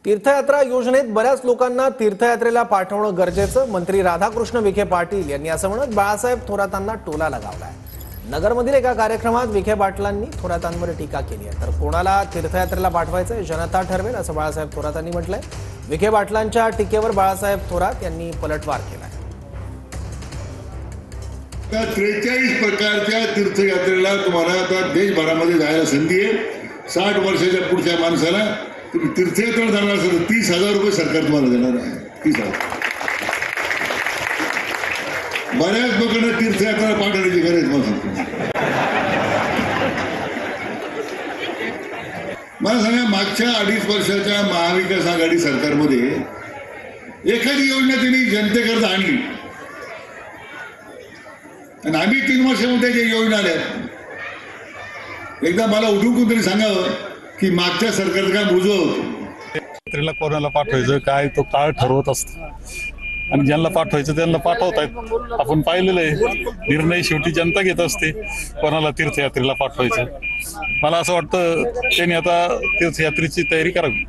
तीर्थयात्रा योजनेत बऱ्याच लोकांना तीर्थयात्रेला पाठवणं गरजेचं, मंत्री राधाकृष्ण विखे पाटील यांनी असं म्हणत बाळासाहेब थोरातांना टोला लगावलाय। नगरमधील एका कार्यक्रमात विखे पाटलांनी थोरातांवर टीका केली आहे। तर कोणाला तीर्थयात्रेला पाठवायचं जनता ठरवेल असं बाळासाहेब थोरातांनी म्हटलंय। विखे पाटलांच्या टीकेवर बाळासाहेब थोरात यांनी पलटवार केलाय। 43 प्रकारच्या तीर्थयात्रेला तुम्हाला आता देशभरामध्ये जायला संधी आहे। 60 वर्षाच्या पुढच्या माणसाला तुम्ही तीर्थयात्रा जाणार असेल तर 30,000 रुपये सरकार तुम्हाला देणार आहे। 30,000 बऱ्याच लोकांना तीर्थयात्रा पाठवण्याची गरज नव्हती। मला सांगा, मागच्या 2.5 वर्षाच्या महाविकास आघाडी सरकारमध्ये एखादी योजना त्यांनी जनतेकरता आणली आणि आम्ही 3 वर्षामध्ये ज्या योजना आल्या, एकदा मला उठून तरी सांगावं की मागच्या सरकारचं काय बुजव होतं। यात्रेला कोणाला पाठवायचं काय तो काळ ठरवत असतो आणि ज्यांना पाठवायचं त्यांना पाठवतायत। आपण पाहिलेलं आहे, निर्णय शेवटी जनता घेत असते कोणाला तीर्थयात्रेला पाठवायचं। मला असं वाटतं त्यांनी आता तीर्थयात्रेची तयारी करावी।